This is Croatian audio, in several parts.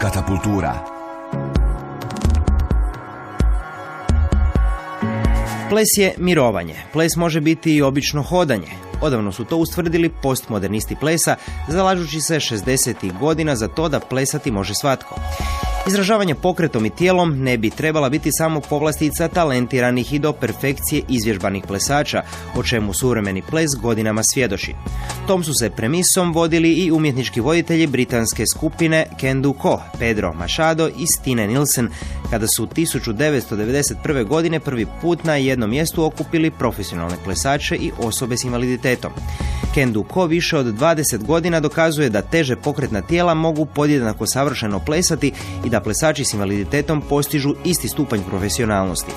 Katapultura. Ples je mirovanje. Ples može biti i obično hodanje. Odavno su to ustvrdili postmodernisti plesa, zalažući se 60-ih godina za to da plesati može svatko. Izražavanje pokretom i tijelom ne bi trebala biti samo povlastica talentiranih i do perfekcije izvježbanih plesača, o čemu suvremeni ples godinama svjedoči. Tom su se premisom vodili i umjetnički voditelji britanske skupine Can Do Co, Pedro Machado i Stine Nielsen, kada su 1991. godine prvi put na jednom mjestu okupili profesionalne plesače i osobe s invaliditetom. Can Do Co više od 20 godina dokazuje da teže pokretna tijela mogu podjednako savršeno plesati i da plesači s invaliditetom postižu isti stupanj profesionalnosti.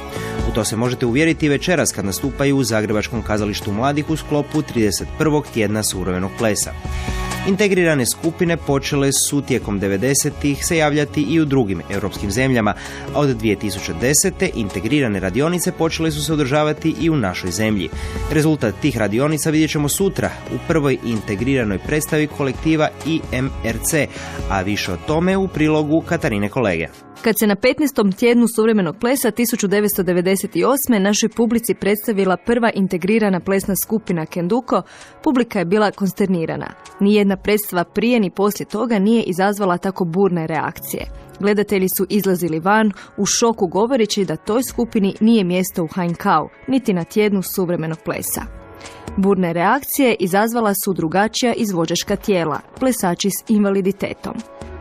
U to se možete uvjeriti večeras kad nastupaju u Zagrebačkom kazalištu mladih u sklopu 31. tjedna suvremenog plesa. Integrirane skupine počele su tijekom 90-ih se javljati i u drugim europskim zemljama, a od 2010. integrirane radionice počele su se održavati i u našoj zemlji. Rezultat tih radionica vidjet ćemo sutra u prvoj integriranoj predstavi kolektiva IMRC, a više o tome u prilogu Katarine Kolege. Kad se na 15. tjednu suvremenog plesa 1998. našoj publici predstavila prva integrirana plesna skupina Can Do Co, publika je bila konsternirana. Nijedna predstava prije ni poslije toga nije izazvala tako burne reakcije. Gledatelji su izlazili van u šoku govoreći da toj skupini nije mjesto u HNK-u, niti na tjednu suvremenog plesa. Burne reakcije izazvala su drugačija izvođačka tijela, plesači s invaliditetom.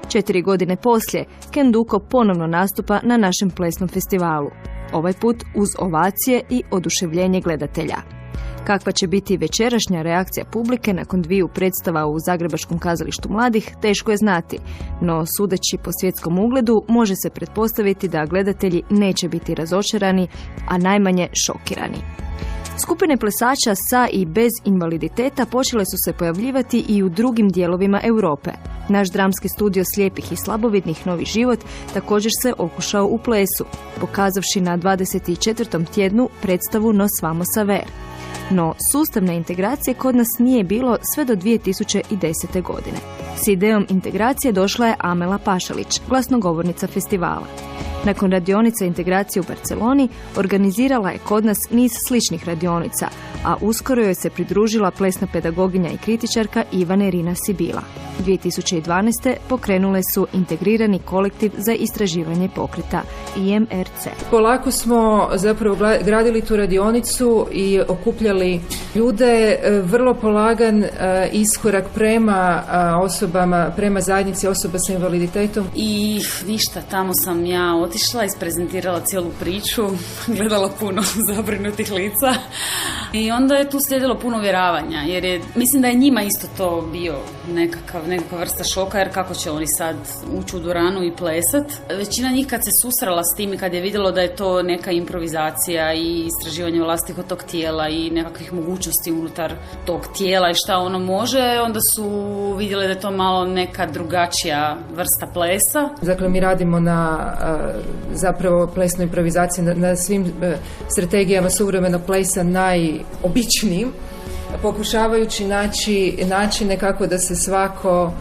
4 godine poslije, Can Do Co ponovno nastupa na našem plesnom festivalu. Ovaj put uz ovacije i oduševljenje gledatelja. Kakva će biti večerašnja reakcija publike nakon dviju predstava u Zagrebačkom kazalištu mladih, teško je znati, no sudeći po svjetskom ugledu može se pretpostaviti da gledatelji neće biti razočarani, a najmanje šokirani. Skupine plesača sa i bez invaliditeta počele su se pojavljivati i u drugim dijelovima Europe. Naš dramski studio slijepih i slabovidnih Novi život također se okušao u plesu, pokazavši na 24. tjednu predstavu Nos vamos a ver. No, sustavne integracije kod nas nije bilo sve do 2010. godine. S idejom integracije došla je Amela Pašalić, glasnogovornica festivala. Nakon radionice integracije u Barceloni, organizirala je kod nas niz sličnih radionica, a uskoro joj se pridružila plesna pedagoginja i kritičarka Ivana Irina Sibila. 2012. pokrenule su integrirani kolektiv za istraživanje pokreta IMRC. Polako smo zapravo gradili tu radionicu i okupljali ljude, vrlo polagan iskorak prema osobama, prema zajednici osoba sa invaliditetom. I ništa, tamo sam ja otišla, isprezentirala cijelu priču, gledala puno zabrinutih lica i onda je tu slijedilo puno uvjeravanja, jer mislim da je njima isto to bio nekakva vrsta šoka, jer kako će oni sad ući u dvoranu i plesat. Većina njih kad se susrela s tim i kad je vidjelo da je to neka improvizacija i istraživanje vlastitog tog tijela i nekakvih mogućnosti unutar tog tijela i šta ono može, onda su vidjeli da je to malo neka drugačija vrsta plesa. Dakle, mi radimo na zapravo plesnoj improvizaciji, na svim strategijama suvremenog plesa najobičnijim, pokušavajući naći načine kako da se svako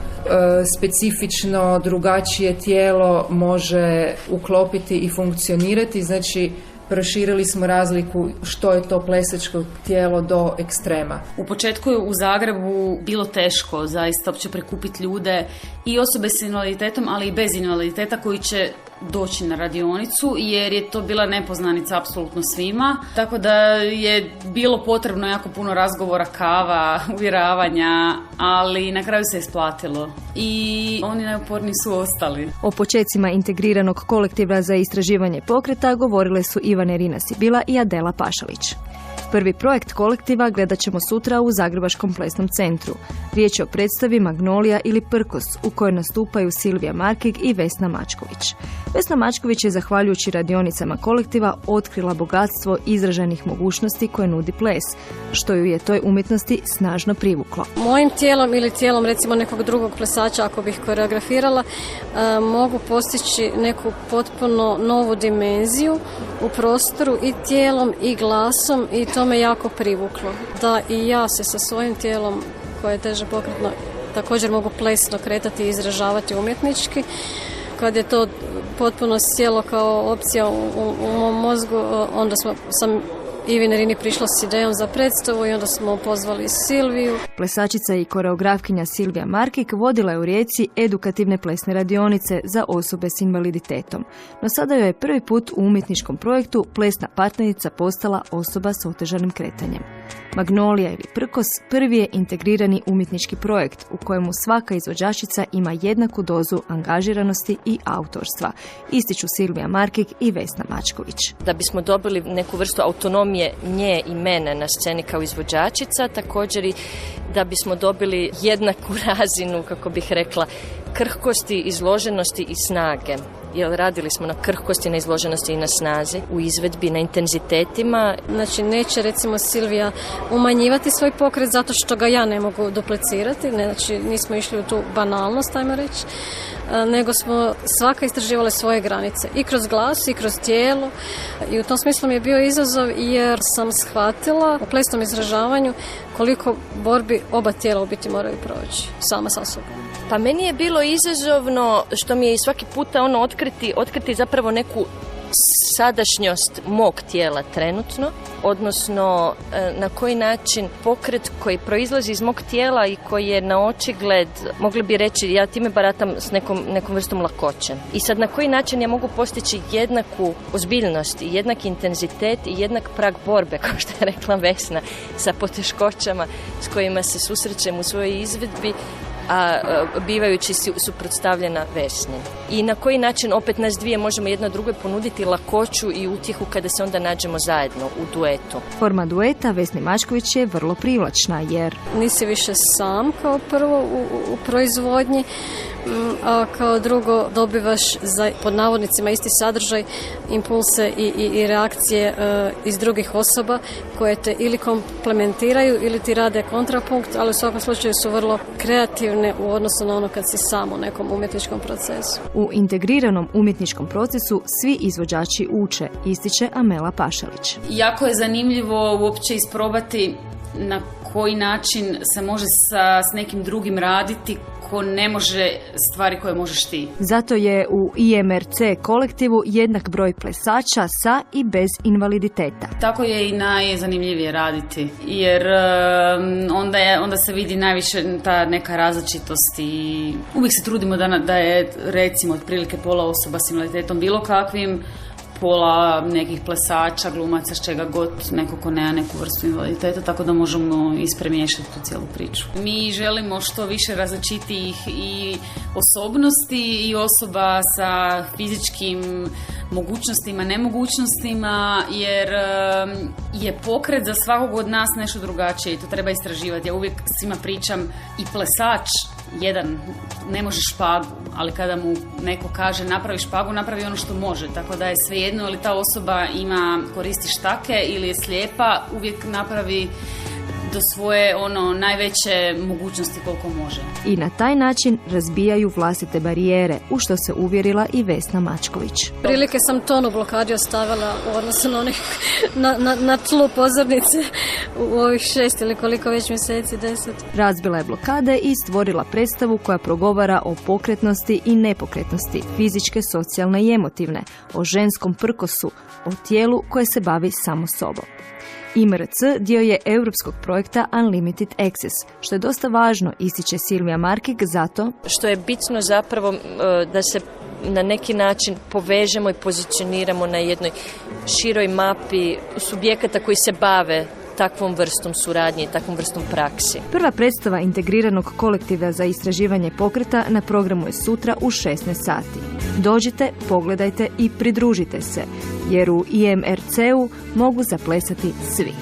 specifično drugačije tijelo može uklopiti i funkcionirati. Znači, proširili smo razliku što je to plesačko tijelo do ekstrema. U početku je u Zagrebu bilo teško zaista uopće prikupiti ljude i osobe s invaliditetom, ali i bez invaliditeta koji će doći na radionicu, jer je to bila nepoznanica apsolutno svima. Tako da je bilo potrebno jako puno razgovora, kava, uvjeravanja, ali na kraju se isplatilo. I oni najuporniji su ostali. O počecima integriranog kolektiva za istraživanje pokreta govorile su Ivana Irina Sibila i Adela Pašalić. Prvi projekt kolektiva gledat ćemo sutra u Zagrebačkom plesnom centru. Riječ je o predstavi Magnolija ili Prkos, u kojoj nastupaju Silvija Markig i Vesna Mačković. Vesna Mačković je, zahvaljujući radionicama kolektiva, otkrila bogatstvo izraženih mogućnosti koje nudi ples, što ju je toj umjetnosti snažno privuklo. Mojim tijelom ili tijelom recimo nekog drugog plesača, ako bih koreografirala, mogu postići neku potpuno novu dimenziju u prostoru i tijelom i glasom, i to me jako privuklo. Da i ja se sa svojim tijelom, koje je teže pokretno, također mogu plesno kretati i izražavati umjetnički. kad je to potpuno sjelo kao opcija u mom mozgu, onda sam Ivi Nerini prišla s idejom za predstavu i onda smo pozvali Silviju. Plesačica i koreografkinja Silvija Markik vodila je u Rijeci edukativne plesne radionice za osobe s invaliditetom. No sada joj je prvi put u umjetničkom projektu plesna partnerica postala osoba s otežanim kretanjem. Magnolija ili Prkos prvi je integrirani umjetnički projekt u kojemu svaka izvođačica ima jednaku dozu angažiranosti i autorstva, ističu Silvija Markik i Vesna Mačković. Da bismo dobili neku vrstu autonomije nje i mene na sceni kao izvođačica, također i da bismo dobili jednaku razinu, kako bih rekla, krhkosti, izloženosti i snage. Jer radili smo na krhkosti, na izloženosti i na snazi, u izvedbi, na intenzitetima. Znači neće recimo Silvija umanjivati svoj pokret zato što ga ja ne mogu duplicirati, znači nismo išli u tu banalnost, ajmo reći, nego smo svaka istraživala svoje granice i kroz glas i kroz tijelo i u tom smislu mi je bio izazov jer sam shvatila u plesnom izražavanju koliko borbi oba tijela u biti moraju proći sama sa sobom. Pa meni je bilo izazovno što mi je i svaki puta otkriti zapravo neku sadašnjost mog tijela trenutno, odnosno na koji način pokret koji proizlazi iz mog tijela i koji je na očigled, mogli bi reći, ja time baratam s nekom vrstom lakoće. I sad na koji način ja mogu postići jednaku ozbiljnost i jednak intenzitet i jednak prag borbe, kao što je rekla Vesna, sa poteškoćama s kojima se susrećem u svojoj izvedbi, a bivajući suprotstavljena Vesni. I na koji način opet nas dvije možemo jedno drugoj ponuditi lakoću i utjehu kada se onda nađemo zajedno u duetu. Forma dueta Vesni Mačković je vrlo privlačna jer nisi više sam kao prvo u proizvodnji, a kao drugo dobivaš za, pod navodnicima, isti sadržaj, impulse i reakcije iz drugih osoba koje te ili komplementiraju ili ti rade kontrapunkt, ali u svakom slučaju su vrlo kreativne u odnosu na ono kad si sam u nekom umjetničkom procesu. U integriranom umjetničkom procesu svi izvođači uče, ističe Amela Pašalić. Jako je zanimljivo uopće isprobati na koji način se može s nekim drugim raditi ko ne može stvari koje možeš ti. Zato je u IMRC kolektivu jednak broj plesača sa i bez invaliditeta. Tako je i najzanimljivije raditi, jer onda se vidi najviše ta neka različitost i uvijek se trudimo da je recimo otprilike pola osoba s invaliditetom bilo kakvim, pola nekih plesača, glumaca, s čega god, neko ko nema neku vrstu invaliditeta, tako da možemo ispremiješati tu cijelu priču. Mi želimo što više različitih i osobnosti i osoba sa fizičkim mogućnostima, nemogućnostima, jer je pokret za svakog od nas nešto drugačije i to treba istraživati. Ja uvijek svima pričam, i plesač jedan ne može špagu, ali kada mu neko kaže napravi špagu, napravi ono što može, tako da je svejedno ali ta osoba koristi štake ili je slijepa, uvijek napravi do svoje najveće mogućnosti koliko može. I na taj način razbijaju vlastite barijere, u što se uvjerila i Vesna Mačković. Prilike sam tonu blokadi ostavila u odnosu na tlu pozornice u ovih 6 ili koliko već mjeseci, 10. Razbila je blokade i stvorila predstavu koja progovara o pokretnosti i nepokretnosti, fizičke, socijalne i emotivne, o ženskom prkosu, o tijelu koje se bavi samo sobom. IMRC dio je europskog projekta Unlimited Access, što je dosta važno, ističe Silvija Markik, zato što je bitno zapravo da se na neki način povežemo i pozicioniramo na jednoj široj mapi subjekata koji se bave takvom vrstom suradnje i takvom vrstom praksi. Prva predstava integriranog kolektiva za istraživanje pokreta na programu je sutra u 16 sati. Dođite, pogledajte i pridružite se, jer u IMRC-u mogu zaplesati svi.